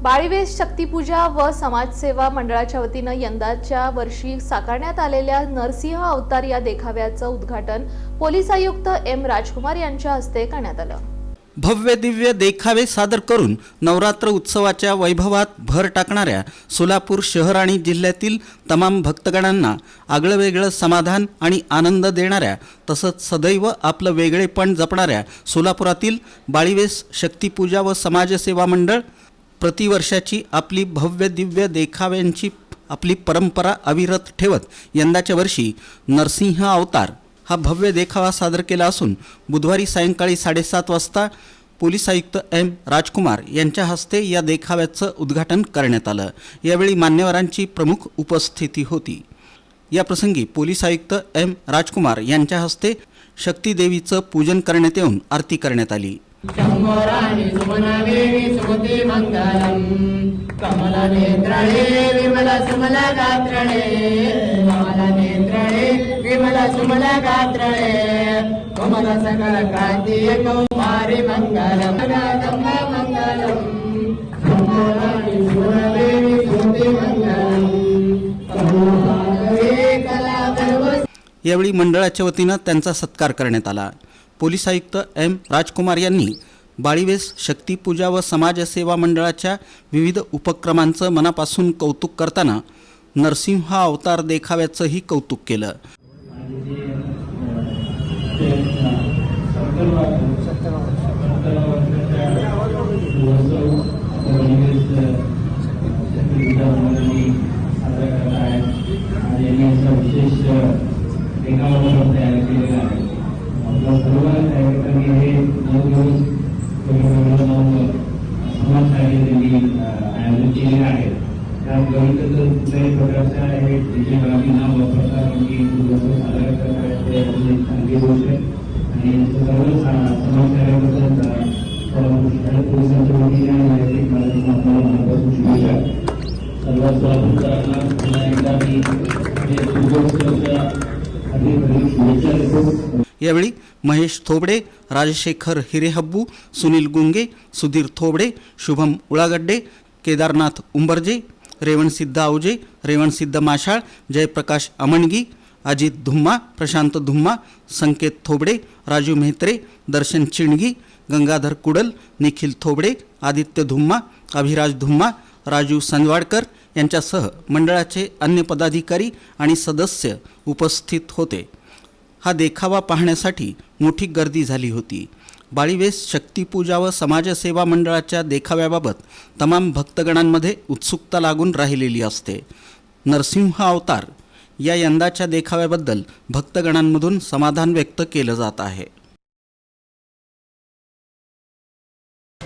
बाळीवेस शक्तीपूजा व समाजसेवा मंडळाच्या वतीनं यंदाच्या वर्षी साकारण्यात आलेल्या नरसिंह अवतार या देखाव्याचं उद्घाटन पोलीस आयुक्त एम राजकुमार यांच्या हस्ते करण्यात आलं। भव्य दिव्य देखावे सादर करून नवरात्र उत्सवाच्या वैभवात भर टाकणाऱ्या सोलापूर शहर आणि जिल्ह्यातील तमाम भक्तगणांना आगळंवेगळं समाधान आणि आनंद देणाऱ्या तसंच सदैव आपलं वेगळेपण जपणाऱ्या सोलापुरातील बाळीवेस शक्तीपूजा व समाजसेवा मंडळ प्रतिवर्षाची आपली भव्य दिव्य देखाव्यांची आपली परंपरा अविरत ठेवत यंदाच्या वर्षी नरसिंह अवतार हा भव्य देखावा सादर केला असून बुधवारी सायंकाळी 7:30 वाजता पोलीस आयुक्त एम राजकुमार यांच्या हस्ते या देखाव्याचं उद्घाटन करण्यात आलं। यावेळी मान्यवरांची प्रमुख उपस्थिती होती। या प्रसंगी पोलीस आयुक्त एम राजकुमार यांच्या हस्ते शक्ती देवीचं पूजन करण्यात येऊन आरती करण्यात आली। यावेळी मंडळाच्या वतीनं त्यांचा सत्कार करण्यात आला। पोलीस आयुक्त एम राजकुमार यांनी बाळीवेस शक्तीपूजा व समाजसेवा मंडळाच्या विविध उपक्रमांचं मनापासून कौतुक करताना नरसिंह अवतार देखाव्याचंही कौतुक केलं। यावेळी महेश थोबडे, राजशेखर हिरेहब्बू, सुनील गुंगे, सुधीर थोबडे, शुभम उळागड्डे, केदारनाथ उंबरजे, रेवणसिद्ध आवजे, रेवणसिद्ध माशाळ, जयप्रकाश अमणगी, अजित धुम्मा, प्रशांत धुम्मा, संकेत थोबडे, राजू मेहत्रे, दर्शन चिणगी, गंगाधर कुडल, निखिल थोबडे, आदित्य धुम्मा, अभिराज धुम्मा, राजू संजवाडकर यांच्यासह मंडळाचे अन्य पदाधिकारी आणि सदस्य उपस्थित होते। हा देखावा पाहण्यासाठी मोठी गर्दी झाली होती। बाळीवेस शक्तीपूजा व समाजसेवा मंडळाच्या देखाव्याबाबत तमाम भक्तगणांमध्ये उत्सुकता लागून राहिलेली असते। नरसिंह अवतार या यंदाच्या देखाव्याबद्दल भक्तगणांमधून समाधान व्यक्त केलं जात आहे।